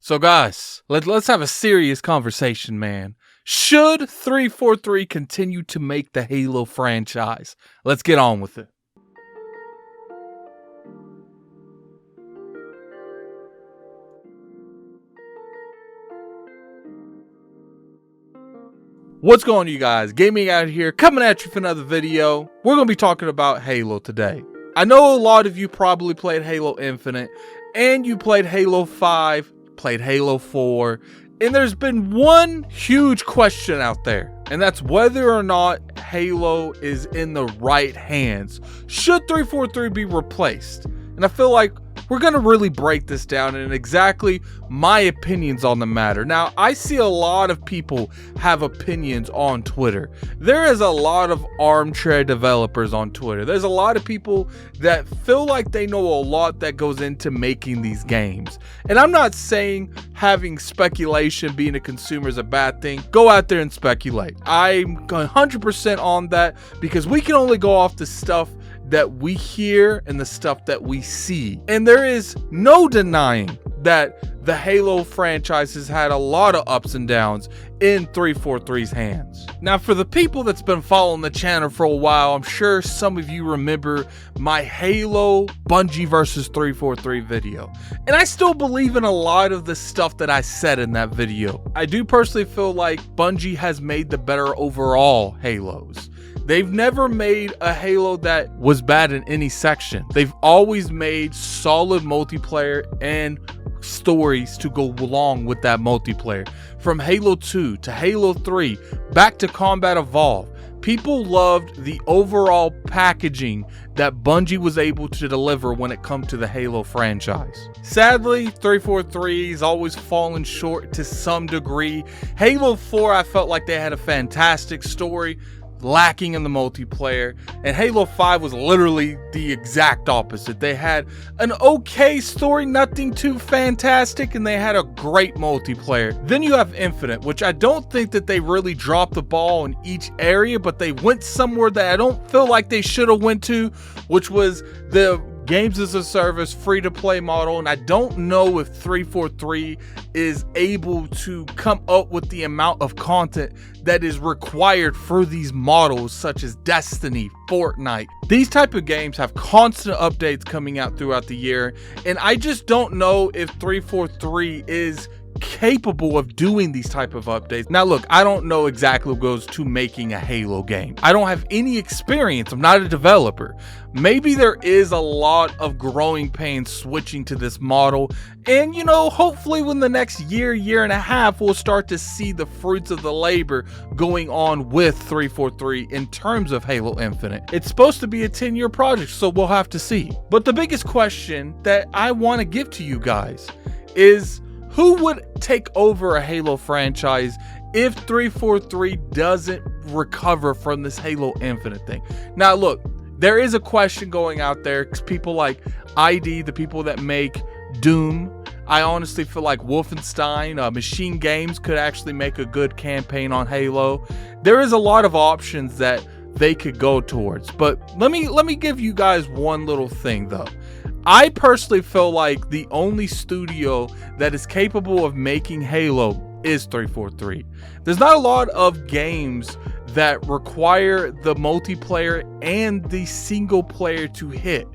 So guys, let's have a serious conversation, man. Should 343 continue to make the Halo franchise? Let's get on with it. What's going on, you guys? Gaming out here, coming at you for another video. We're going to be talking about Halo today. I know a lot of you probably played Halo Infinite, and you played Halo 5, played Halo 4, and there's been one huge question out there, and that's whether or not Halo is in the right hands. Should 343 be replaced? And I feel like we're going to really break this down and exactly my opinions on the matter. Now, I see a lot of people have opinions on Twitter. There is a lot of armchair developers on Twitter. There's a lot of people that feel like they know a lot that goes into making these games. And I'm not saying having speculation being a consumer is a bad thing. Go out there and speculate. I'm 100% on that because we can only go off the stuff that we hear and the stuff that we see. And there is no denying that the Halo franchise has had a lot of ups and downs in 343's hands. Now, for the people that's been following the channel for a while, I'm sure some of you remember my Halo Bungie versus 343 video. And I still believe in a lot of the stuff that I said in that video. I do personally feel like Bungie has made the better overall Halos. They've never made a Halo that was bad in any section. They've always made solid multiplayer and stories to go along with that multiplayer. From Halo 2 to Halo 3, back to Combat Evolved, people loved the overall packaging that Bungie was able to deliver when it comes to the Halo franchise. Sadly, 343 has always fallen short to some degree. Halo 4, I felt like they had a fantastic story, lacking in the multiplayer, and Halo 5 was literally the exact opposite. They had an okay story, nothing too fantastic, and they had a great multiplayer. Then you have Infinite, which I don't think that they really dropped the ball in each area, but they went somewhere that I don't feel like they should have went to, which was the games as a service free-to-play model. And I don't know if 343 is able to come up with the amount of content that is required for these models, such as Destiny, Fortnite. These type of games have constant updates coming out throughout the year, and I just don't know if 343 is capable of doing these type of updates. Now look, I don't know exactly what goes to making a Halo game. I don't have any experience. I'm not a developer. Maybe there is a lot of growing pains switching to this model, and you know, hopefully within the next year and a half, we'll start to see the fruits of the labor going on with 343 in terms of Halo Infinite. It's supposed to be a 10-year project, so we'll have to see. But the biggest question that I want to give to you guys is, who would take over a Halo franchise if 343 doesn't recover from this Halo Infinite thing? Now look, there is a question going out there because people like ID, the people that make Doom, I honestly feel like Wolfenstein, Machine Games could actually make a good campaign on Halo. There is a lot of options that they could go towards, but let me give you guys one little thing though. I personally feel like the only studio that is capable of making Halo is 343. There's not a lot of games that require the multiplayer and the single player to hit.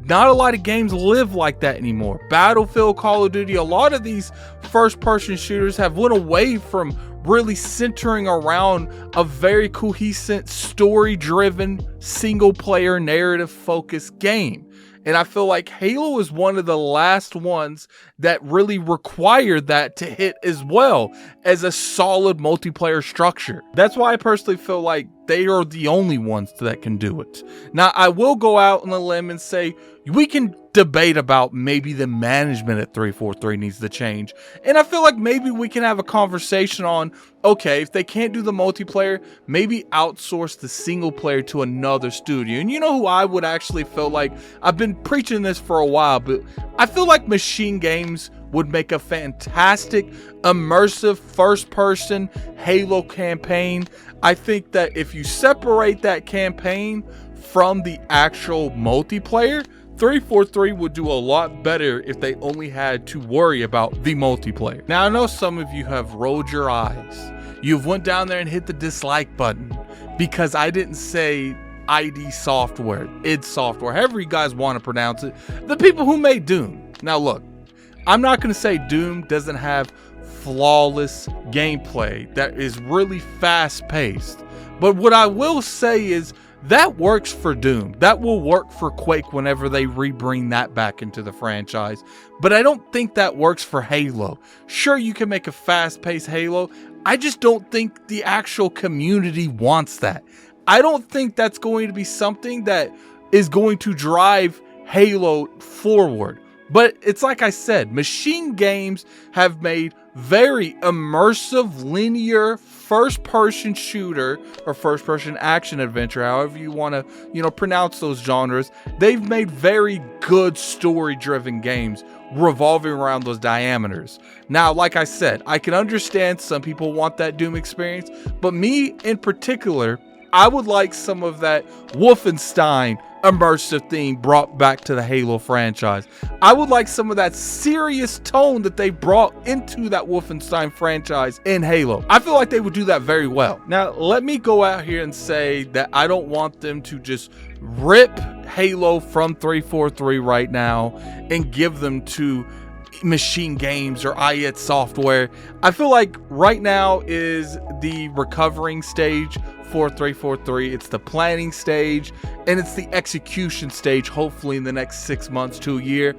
Not a lot of games live like that anymore. Battlefield, Call of Duty, a lot of these first-person shooters have went away from really centering around a very cohesive, story-driven, single-player, narrative-focused game. And I feel like Halo is one of the last ones that really required that to hit as well as a solid multiplayer structure. That's why I personally feel like they are the only ones that can do it. Now, I will go out on a limb and say we can debate about maybe the management at 343 needs to change. And I feel like maybe we can have a conversation on, okay, if they can't do the multiplayer, maybe outsource the single player to another studio. And you know who I would actually feel like, I've been preaching this for a while, but I feel like Machine Games would make a fantastic, immersive, first-person Halo campaign. I think that if you separate that campaign from the actual multiplayer, 343 would do a lot better if they only had to worry about the multiplayer. Now, I know some of you have rolled your eyes. You've went down there and hit the dislike button because I didn't say ID Software, id Software, however you guys want to pronounce it, the people who made Doom. Now look, I'm not going to say Doom doesn't have flawless gameplay that is really fast paced, but what I will say is that works for Doom. That will work for Quake whenever they rebring that back into the franchise. But I don't think that works for Halo. Sure, you can make a fast-paced Halo. I just don't think the actual community wants that. I don't think that's going to be something that is going to drive Halo forward. But it's like I said, Machine Games have made very immersive, linear, first-person shooter or first-person action adventure, however you want to, pronounce those genres. They've made very good story-driven games revolving around those diameters. Now, like I said, I can understand some people want that Doom experience, but me in particular, I would like some of that Wolfenstein immersive theme brought back to the Halo franchise. I would like some of that serious tone that they brought into that Wolfenstein franchise in Halo. I feel like they would do that very well. Now, let me go out here and say that I don't want them to just rip Halo from 343 right now and give them to Machine Games or id Software. I feel like right now is the recovering stage for 343. It's the planning stage and it's the execution stage, hopefully in the next 6 months to a year.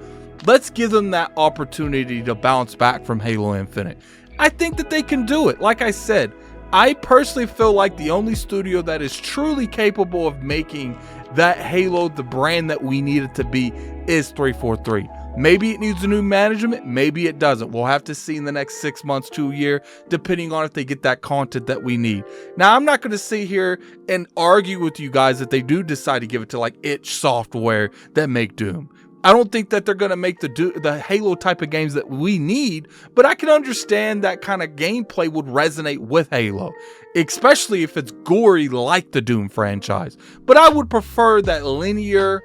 Let's give them that opportunity to bounce back from Halo Infinite. I think that they can do it. Like I said, I personally feel like the only studio that is truly capable of making that Halo the brand that we need it to be is 343. Maybe it needs a new management, maybe it doesn't. We'll have to see in the next 6 months to a year, depending on if they get that content that we need. Now, I'm not going to sit here and argue with you guys that they do decide to give it to like id Software that make Doom. I don't think that they're going to make the Halo type of games that we need, but I can understand that kind of gameplay would resonate with Halo, especially if it's gory like the Doom franchise. But I would prefer that linear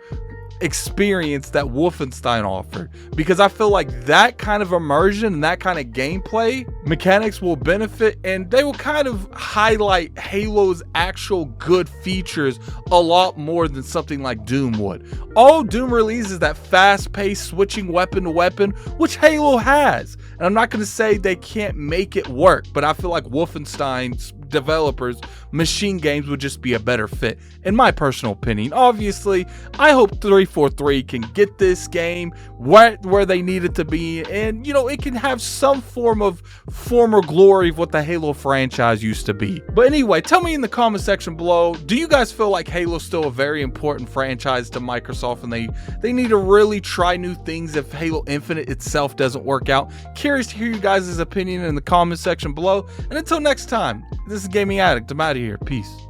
experience that Wolfenstein offered, because I feel like that kind of immersion and that kind of gameplay mechanics will benefit, and they will kind of highlight Halo's actual good features a lot more than something like Doom would. All Doom releases that fast-paced switching weapon to weapon, which Halo has, and I'm not going to say they can't make it work, but I feel like Wolfenstein's developers, Machine Games, would just be a better fit, in my personal opinion. Obviously, I hope 343 can get this game where they need it to be, and it can have some form of former glory of what the Halo franchise used to be. But anyway, tell me in the comment section below, do you guys feel like Halo's still a very important franchise to Microsoft and they need to really try new things if Halo Infinite itself doesn't work out? Curious to hear you guys' opinion in the comment section below, and until next time, this is Gaming Addict. I'm out of here. Peace.